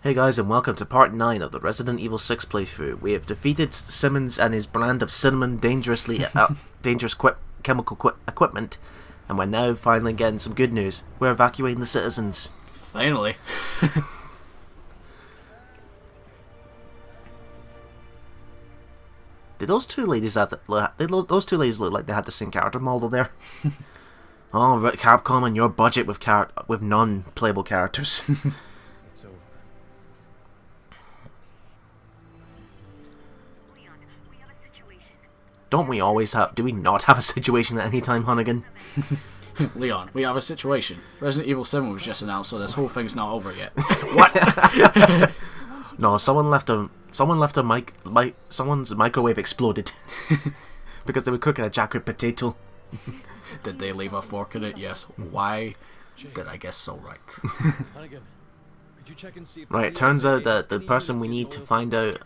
Hey guys, and welcome to part 9 of the Resident Evil 6 playthrough. We have defeated Simmons and his brand of cinnamon dangerous chemical equipment, and we're now finally getting some good news. We're evacuating the citizens. Finally. Did those two ladies those two ladies look like they had the same character model there? Oh, Capcom and your budget with non-playable characters. Don't we always have... Do we not have a situation at any time, Hunnigan? Leon, we have a situation. Resident Evil 7 was just announced, so this whole thing's not over yet. What? No, someone's microwave exploded. Because they were cooking a jacket potato. Did they leave a fork in it? Yes. Why did I guess so right? Right, it turns out that the person we need to find out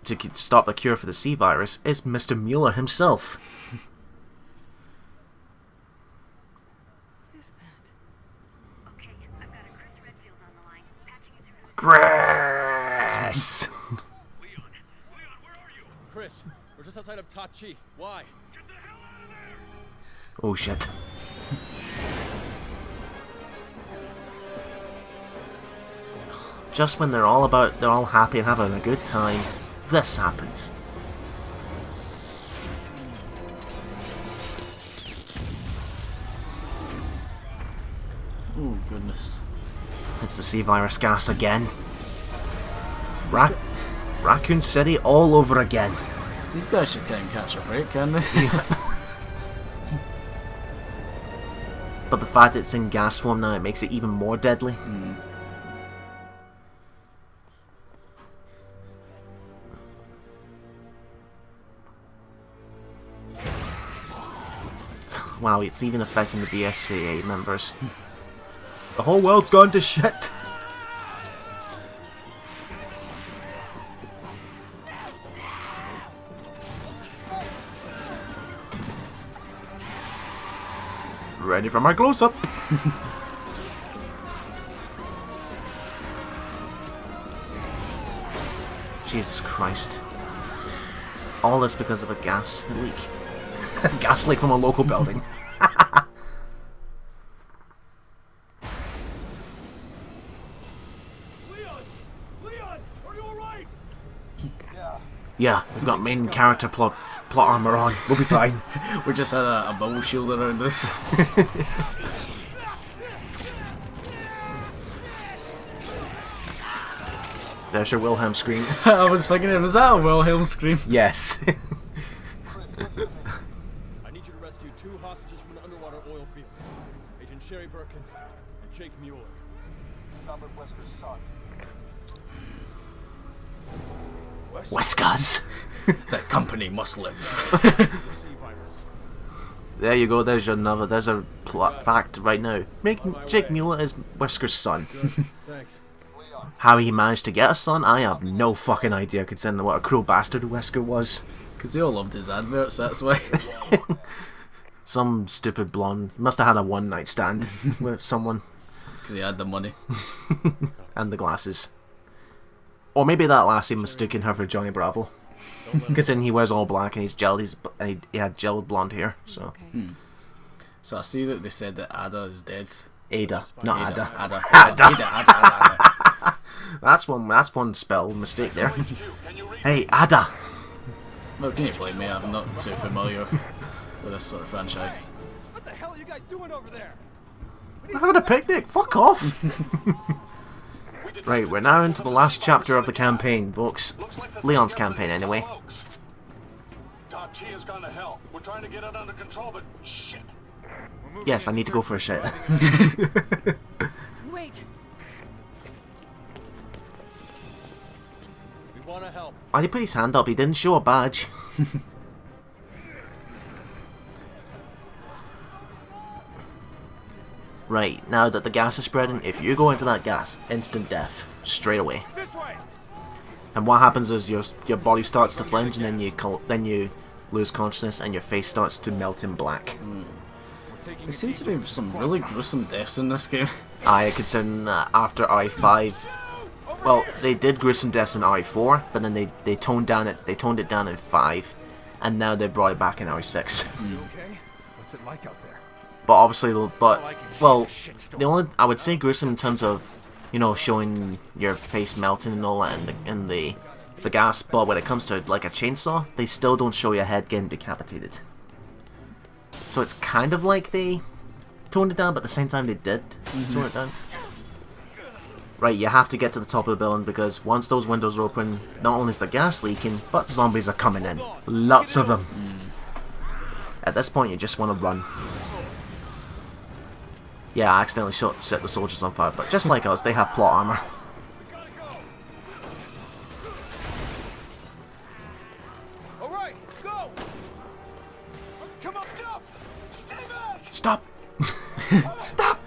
to stop the cure for the C virus is Mr. Mueller himself. What is that? Okay, I've got a Chris Redfield on the line. Patching you through. Grass. Leon, where are you? Chris, we're just outside of Tachi. Why? Get the hell out of there! Oh shit. Just when they're all happy and having a good time, this happens. Oh goodness. It's the C virus gas again. Raccoon City all over again. These guys should can't catch a break, can they? But the fact it's in gas form now, it makes it even more deadly. Wow, it's even affecting the BSCA members. The whole world's gone to shit! Ready for my close-up! Jesus Christ. All this because of a gas leak. Gas leak from a local building. Leon, are you alright? Yeah, we've got main character plot armor on. We'll be fine. We just had a bubble shield around us. There's your Wilhelm scream. I was thinking, was that a Wilhelm scream? Yes. Chris, listen. I need you to rescue 2 hostages from an underwater oil field. Agent Sherry Birkin and Jake Mueller. Robert Wesker's son. Whiskers! That company must live. The C virus. There you go, there's a plot fact right now. Jake Mueller is Wesker's son. Thanks. How he managed to get a son, I have no fucking idea, considering what a cruel bastard Wesker was. Because they all loved his adverts, that's why. Some stupid blonde. Must have had a one-night stand with someone. Because he had the money. And the glasses. Or maybe that lassie mistaken her for Johnny Bravo. Considering he wears all black and he had gelled blonde hair, so. So I see that they said that Ada is dead. Ada, not Ada. Ada. Ada. That's one spell mistake there. Hey, Ada! Well, can you blame me? I'm not too familiar with this sort of franchise. What the hell are you guys doing over there? We're having a picnic, fuck off! Right, we're now into the last chapter of the campaign, folks. Leon's campaign, anyway. Tachi has gone to hell. We're trying to get it under control, but shit. Yes, I need to go for a shit. Wait. We want to help. Why did he put his hand up? He didn't show a badge. Right, now that the gas is spreading, if you go into that gas, instant death. Straight away. This way. And what happens is your body starts to flinch, and then you lose consciousness, and your face starts to melt in black. There seems to be some really gruesome deaths in this game. I consider after I5 Well, they did gruesome deaths in RE4, but then they toned it down in 5, and now they brought it back in RE6. Okay? What's it like out there? But obviously, the only I would say gruesome in terms of, you know, showing your face melting and all that in the gas. But when it comes to like a chainsaw, they still don't show your head getting decapitated. So it's kind of like they toned it down, but at the same time they did tone it down. Right, you have to get to the top of the building because once those windows are open, not only is the gas leaking, but zombies are coming in. Lots of them. At this point, you just want to run. Yeah, I accidentally set the soldiers on fire, but just like us, they have plot armor. Alright, go! Come on, up! Stop! Stop!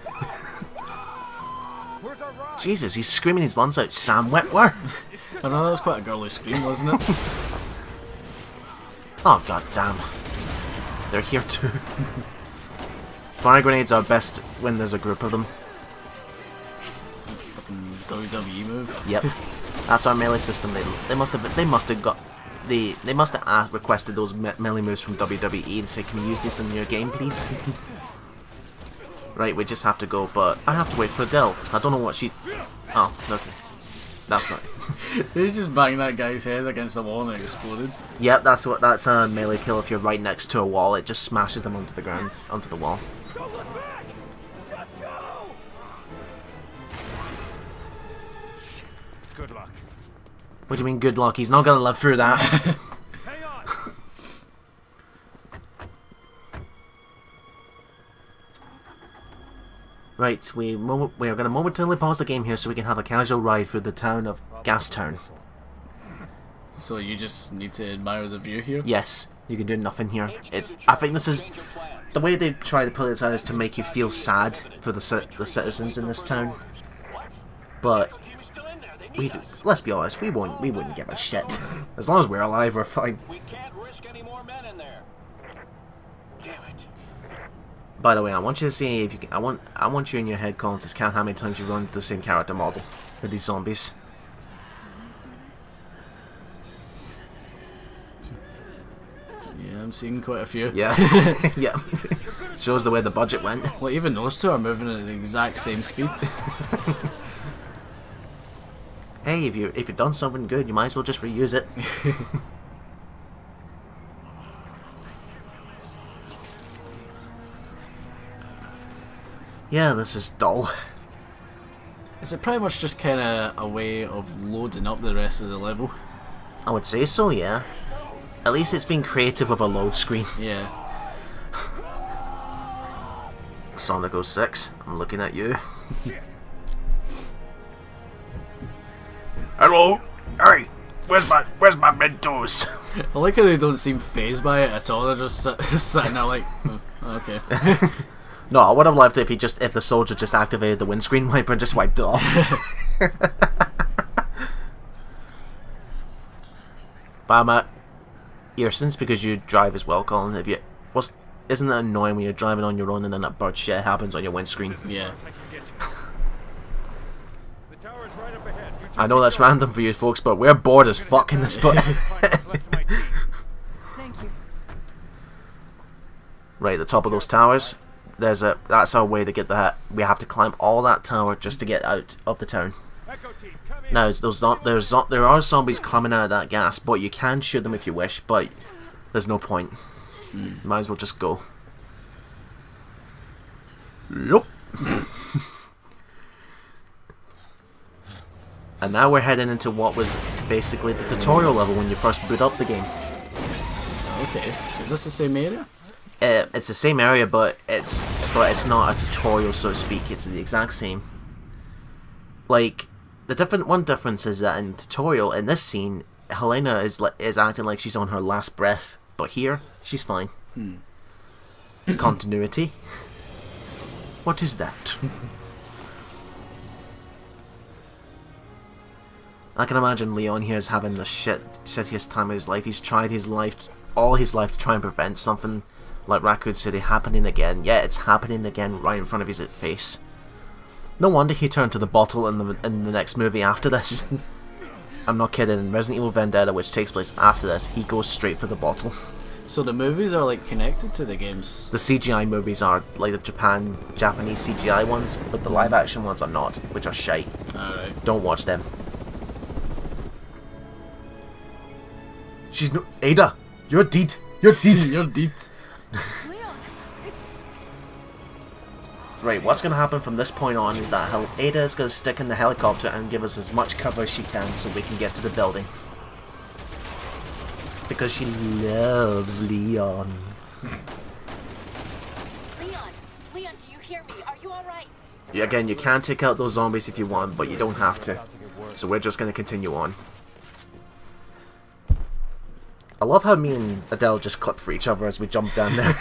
Where's our ride? Jesus, he's screaming his lungs out. Sam Witwer! I know, that was quite a girly scream, wasn't it? Oh, god damn. They're here too. Fire grenades are best when there's a group of them. Fucking WWE move. Yep. That's our melee system. They must have requested those melee moves from WWE and say, can you use this in your game, please? Right, we just have to go, but I have to wait for Adele. I don't know what she... Oh, okay. That's not... They just banged that guy's head against the wall and it exploded. Yep, that's a melee kill. If you're right next to a wall, it just smashes them onto the ground, onto the wall. Don't look back! Just go! Good luck. What do you mean good luck? He's not gonna live through that. Hang on! Right, we are going to momentarily pause the game here so we can have a casual ride through the town of Gastown. So you just need to admire the view here? Yes, you can do nothing here. I think this is... The way they try to put this out is to make you feel sad for the citizens in this town. But... let's be honest, we wouldn't give a shit. As long as we're alive, we're fine. We can't risk any more men in there. Damn it. By the way, I want you to see if you can... I want you in your head, Colin, to count how many times you run the same character model with these zombies. Yeah, I'm seeing quite a few. Yeah, yeah. Shows the way the budget went. Well, even those two are moving at the exact same speed. Hey, if you've done something good, you might as well just reuse it. Yeah, this is dull. Is it pretty much just kind of a way of loading up the rest of the level? I would say so, yeah. At least it's been creative with a load screen. Yeah. Sonic 06, I'm looking at you. Hello? Hey, where's my Mentos? I like how they don't seem phased by it at all. They're just sitting there like, oh, okay. No, I would have loved it if the soldier just activated the windscreen wiper and just wiped it off. But I'm at your sense because you drive as well, Colin. Isn't it annoying when you're driving on your own and then that bird shit happens on your windscreen? Yeah. The tower's right up ahead. You I know that's random for you folks, but we're bored as fuck in this book. Thank you. Right, the top of those towers. That's our way to get that. We have to climb all that tower just to get out of the town. Echo team, come in. Now, there are zombies coming out of that gas, but you can shoot them if you wish, but there's no point. Might as well just go. Yup. And now we're heading into what was basically the tutorial level when you first boot up the game. Okay. Is this the same area? It's the same area, but it's not a tutorial, so to speak. It's the exact same. Like, one difference is that in tutorial, in this scene, Helena is acting like she's on her last breath, but here she's fine. Continuity. What is that? I can imagine Leon here is having the shittiest time of his life. He's tried all his life to try and prevent something like Raccoon City happening again. Yeah, it's happening again right in front of his face. No wonder he turned to the bottle in the next movie after this. I'm not kidding. In Resident Evil Vendetta, which takes place after this, he goes straight for the bottle. So the movies are like connected to the games. The CGI movies are like the Japanese CGI ones, but the live action ones are not, which are shite. Alright. Don't watch them. She's no Ada. You're dead. You're dead. You're dead. Leon, it's... Right, what's going to happen from this point on is that Ada is going to stick in the helicopter and give us as much cover as she can so we can get to the building. Because she loves Leon. Leon, do you hear me? Are you alright? Again, you can take out those zombies if you want, but you don't have to. So we're just going to continue on. I love how me and Adele just clip for each other as we jump down there.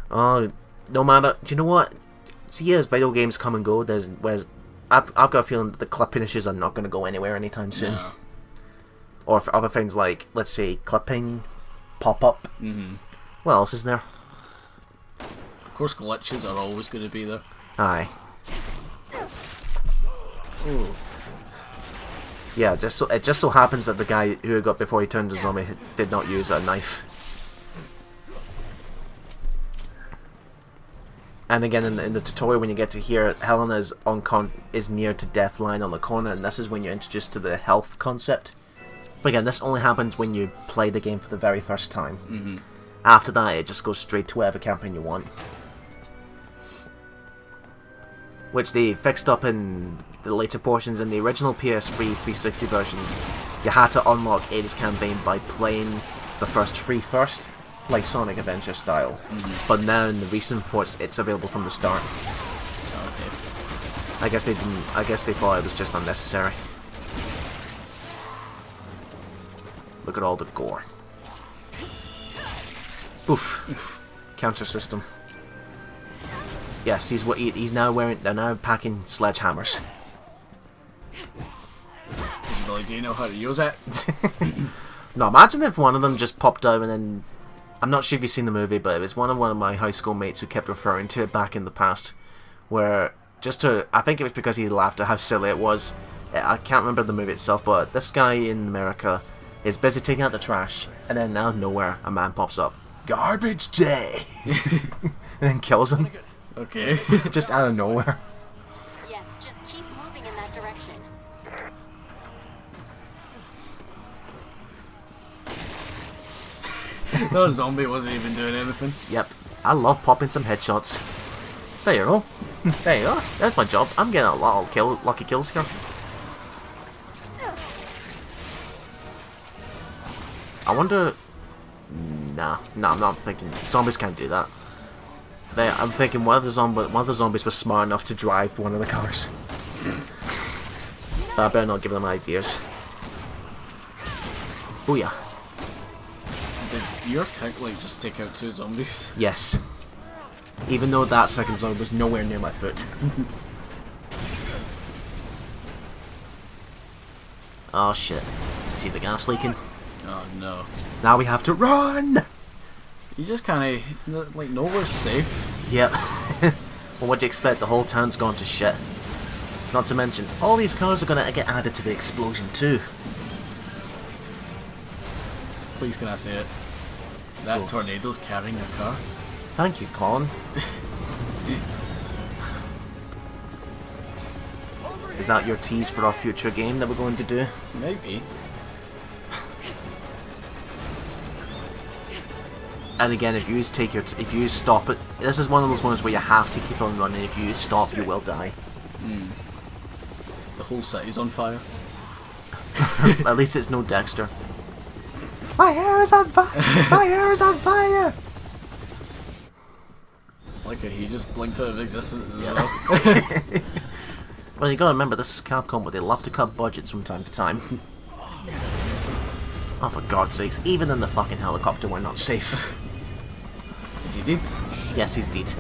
Oh, no matter. Do you know what? See, as video games come and go, I've got a feeling that the clip finishes are not going to go anywhere anytime soon. No. Or for other things like, let's say, clipping, pop-up. What else is there? Of course, glitches are always going to be there. Aye. Ooh. Yeah, it just so happens that the guy who got before he turned to zombie did not use a knife. And again, in the tutorial, when you get to here, Helena is near to death line on the corner, and this is when you're introduced to the health concept. But again, this only happens when you play the game for the very first time. After that, it just goes straight to whatever campaign you want. Which they fixed up in the later portions. In the original PS3 360 versions, you had to unlock Ada's campaign by playing the first three first, like Sonic Adventure style. But now in the recent ports, it's available from the start. Okay. I guess they didn't. I guess they thought it was just unnecessary. Look at all the gore. Oof. Counter system. Yes, he's now wearing. They're now packing sledgehammers. Do you know how to use it? No, imagine if one of them just popped out and then. I'm not sure if you've seen the movie, but it was one of my high school mates who kept referring to it back in the past, where I think it was because he laughed at how silly it was. I can't remember the movie itself, but this guy in America is busy taking out the trash, and then out of nowhere, a man pops up. Garbage day! And then kills him. Okay. Just out of nowhere. Yes, just keep moving in that direction. No zombie wasn't even doing anything. Yep. I love popping some headshots. There you go. There you go. That's my job. I'm getting a lot of lucky kills here. I wonder... Nah, I'm not thinking. Zombies can't do that. I'm thinking one of the zombies was smart enough to drive one of the cars. But I better not give them ideas. Booyah. Did your pick like just take out two zombies? Yes. Even though that second zombie was nowhere near my foot. Oh shit. See the gas leaking? Oh no. Now we have to run! You just kind of like nowhere's safe. Yep. Well, what do you expect? The whole town's gone to shit. Not to mention, all these cars are gonna get added to the explosion too. Please, can I say it? That Cool. tornado's carrying a car. Thank you, Colin. Is that your tease for our future game that we're going to do? Maybe. And again, if you stop it, this is one of those ones where you have to keep on running. If you stop, you will die. The whole city's on fire. At least it's no Dexter. My hair is on fire! My hair is on fire! Like he just blinked out of existence as well. Well, you gotta remember, this is Capcom, but they love to cut budgets from time to time. Oh, for God's sakes, even in the fucking helicopter, we're not safe. Is he dead? Yes, he's dead.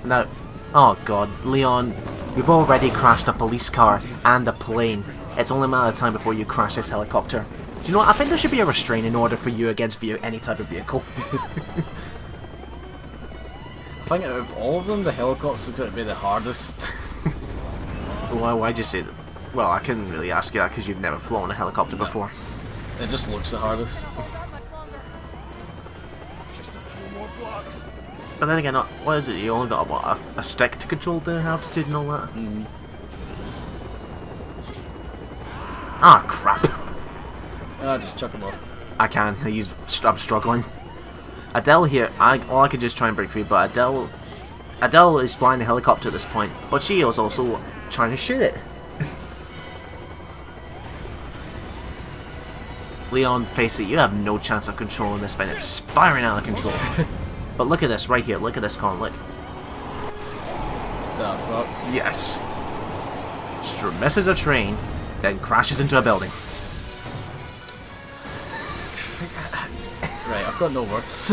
Now, oh god, Leon, you've already crashed a police car and a plane. It's only a matter of time before you crash this helicopter. Do you know what? I think there should be a restraining order for you against any type of vehicle. I think out of all of them, the helicopter's going to be the hardest. Why'd you say that? Well, I couldn't really ask you that because you've never flown a helicopter before. It just looks the hardest. Just a few more blocks. But then again, what is it? You only got what, a stick to control the altitude and all that? Ah, crap. Just chuck him off. I can. I'm struggling. Adele here, I could just try and break free, but Adele is flying the helicopter at this point, but she is also trying to shoot it. Leon, face it, you have no chance of controlling this thing. It's spiraling out of control. But look at this right here. Look at this, Colin. Look. The fuck? Yes. Misses a train, then crashes into a building. Right, I've got no words.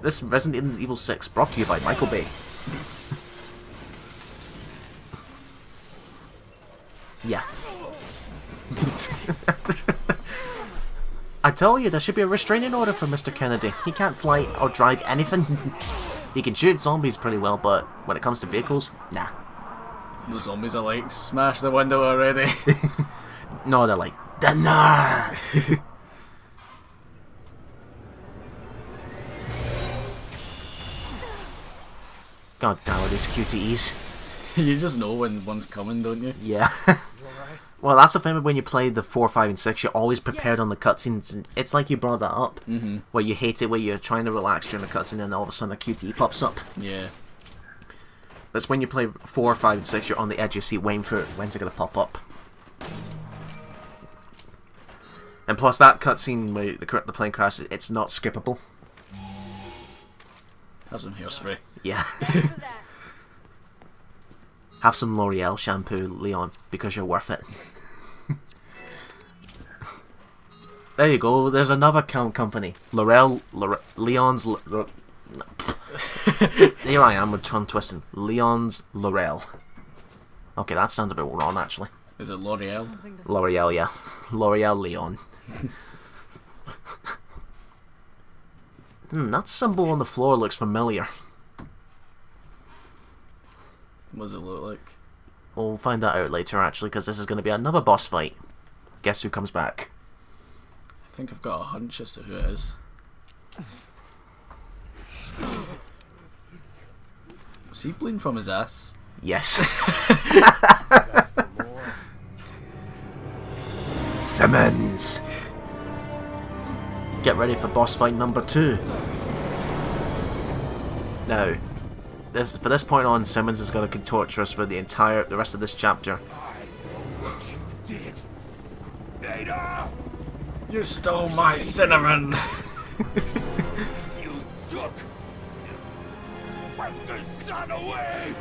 This Resident Evil 6 brought to you by Michael Bay. Yeah. I tell you, there should be a restraining order for Mr. Kennedy. He can't fly or drive anything. He can shoot zombies pretty well, but when it comes to vehicles, nah. The zombies are like, smash the window already. No, they're like, dinner! God damn it, these QTEs. You just know when one's coming, don't you? Yeah. Well, that's the thing when you play the 4, 5, and 6, you're always prepared on the cutscenes. It's like you brought that up, where you hate it, where you're trying to relax during the cutscene and all of a sudden a QTE pops up. Yeah. But it's when you play 4, 5, and 6, you're on the edge of your seat waiting for it. When's it going to pop up? And plus that cutscene where the plane crashes, it's not skippable. Have some hairspray. Yeah. Have some L'Oreal shampoo, Leon, because you're worth it. There you go, there's another company. Leon's... Here I am with tongue twisting. Leon's L'Oreal. Okay, that sounds a bit wrong, actually. Is it L'Oreal? L'Oreal, yeah. L'Oreal Leon. That symbol on the floor looks familiar. What does it look like? We'll find that out later, actually, because this is going to be another boss fight. Guess who comes back? I think I've got a hunch as to who it is. Was he bleeding from his ass? Yes. Simmons! Get ready for boss fight number 2. Now, for this point on, Simmons is going to torture us for the rest of this chapter. You stole my cinnamon! You took Wesker's son away!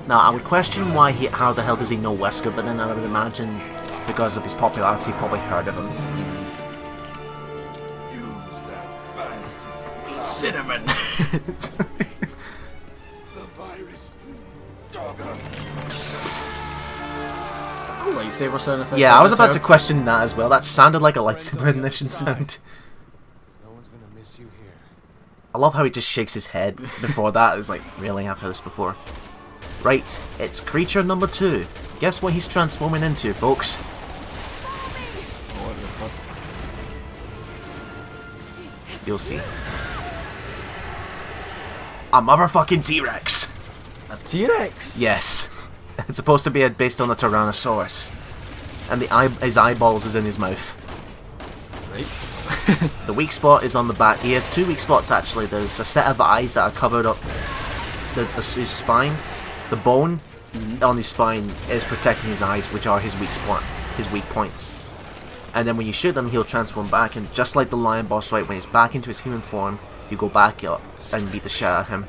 Now, I would question how the hell does he know Wesker, but then I would imagine because of his popularity, he probably heard of him. Use that bastard. Cinnamon! The virus. Stronger. Lightsaber sound effect. Yeah, I was about to question that as well. That sounded like a lightsaber ignition sound. No one's gonna miss you here. I love how he just shakes his head before that. It's like, really, I've heard this before. Right, it's creature number 2. Guess what he's transforming into, folks? What the fuck? You'll see. A motherfucking T-Rex! A T-Rex? Yes. It's supposed to be based on a Tyrannosaurus. And his eyeballs is in his mouth. Right. The weak spot is on the back. He has 2 weak spots, actually. There's a set of eyes that are covered up his spine. The bone on his spine is protecting his eyes, which are his weak points. And then when you shoot him, he'll transform back, and just like the lion boss fight, when he's back into his human form, you go back up and beat the shit out of him.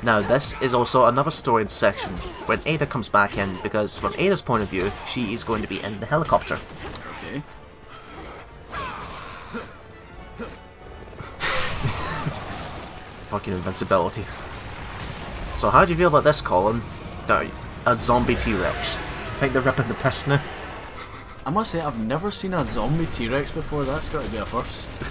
Now, this is also another story section when Ada comes back in, because from Ada's point of view, she is going to be in the helicopter. Okay. Fucking invincibility. So how do you feel about this, Colin? A zombie T-Rex. I think they're ripping the piss now. I must say, I've never seen a zombie T-Rex before. That's got to be a first.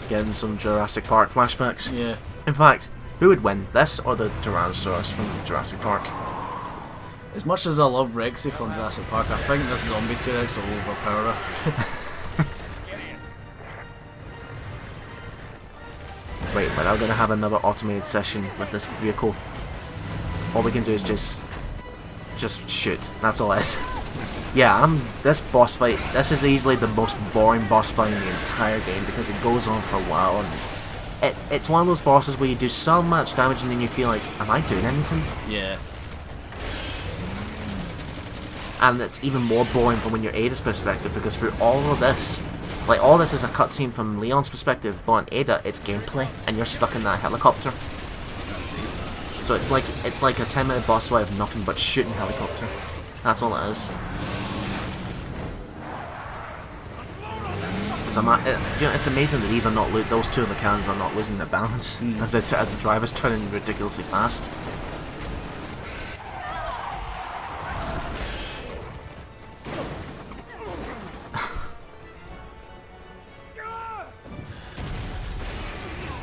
Getting some Jurassic Park flashbacks. Yeah. In fact, who would win, this or the Tyrannosaurus from Jurassic Park? As much as I love Rexy from Jurassic Park, I think this zombie T-Rex will overpower her. Wait, we're now going to have another automated session with this vehicle. All we can do is just shoot. That's all it is. Yeah, this boss fight, this is easily the most boring boss fight in the entire game because it goes on for a while and it's one of those bosses where you do so much damage and then you feel like, am I doing anything? Yeah. And it's even more boring from when you're Ada's perspective because through all of this, like all this is a cutscene from Leon's perspective, but on Ada it's gameplay and you're stuck in that helicopter. So it's like a 10-minute boss fight of nothing but shooting helicopter. That's all it is. It's amazing that these are not those two mechanics are not losing their balance as the driver's turning ridiculously fast.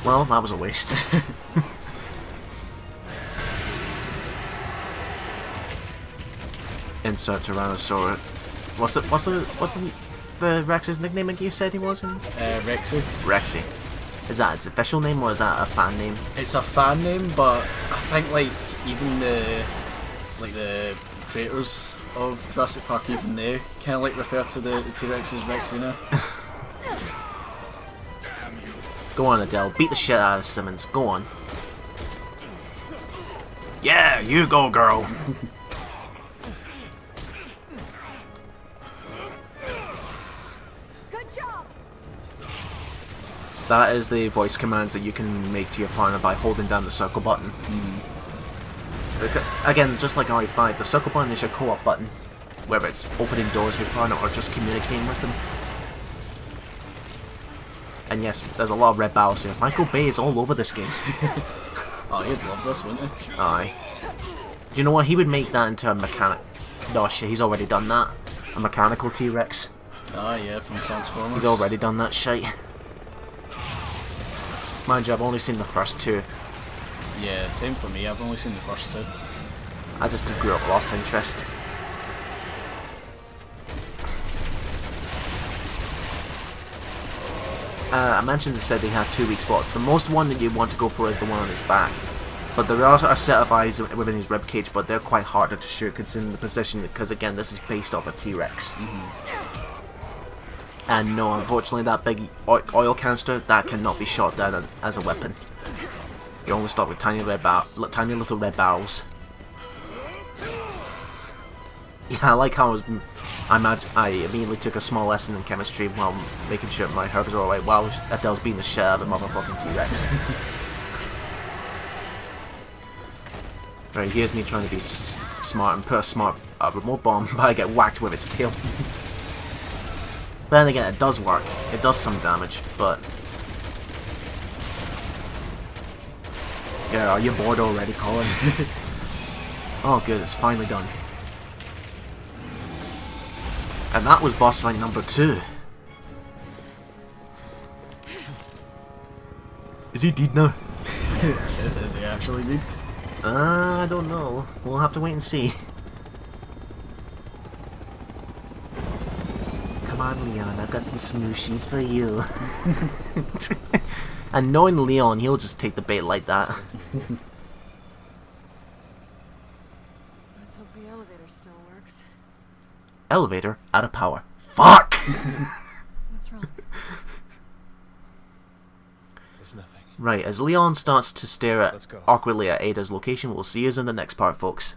Well, that was a waste. Insert Tyrannosaurus. What's the Rex's nickname again you said he was in? Rexy. Rexy. Is that its official name or is that a fan name? It's a fan name, but I think like even the creators of Jurassic Park, even they kind of like refer to the T-Rex as Rexy now. Go on, Adele. Beat the shit out of Simmons. Go on. Yeah, you go, girl. Good job. That is the voice commands that you can make to your partner by holding down the circle button. Again, just like RE5, the circle button is your co-op button, whether it's opening doors with your partner or just communicating with them. And yes, there's a lot of red barrels here. Michael Bay is all over this game. Oh, he'd love this, wouldn't he? Aye. Do you know what? He would make that into a mechanic. No shit, he's already done that. A mechanical T-Rex. Ah, yeah, from Transformers. He's already done that shite. Mind you, I've only seen the first two. Yeah, same for me. I've only seen the first two. I just grew up lost interest. I mentioned it said they have 2 weak spots. The most one that you want to go for is the one on his back. But there are also a set of eyes within his ribcage, but they're quite harder to shoot considering the position, because again, this is based off a T-Rex. And no, unfortunately, that big oil canister, that cannot be shot down as a weapon. You're only stopped with tiny little red barrels. Yeah, I like how I immediately took a small lesson in chemistry while making sure my herbs are alright while Adele's beating the shit out of a motherfucking T-Rex. Right, here's me trying to be smart and put a smart remote bomb, but I get whacked with its tail. But then again, it does work. It does some damage, but... Yeah, are you bored already, Colin? Oh good, it's finally done. And that was boss fight number 2. Is he dead now? Is he actually dead? I don't know. We'll have to wait and see. Come on, Leon, I've got some smooshies for you. And knowing Leon, he'll just take the bait like that. Let's hope the elevator still works. Elevator out of power. Fuck! What's wrong? There's nothing. Right, as Leon starts to stare Let's go. awkwardly at Ada's location, we'll see us in the next part, folks.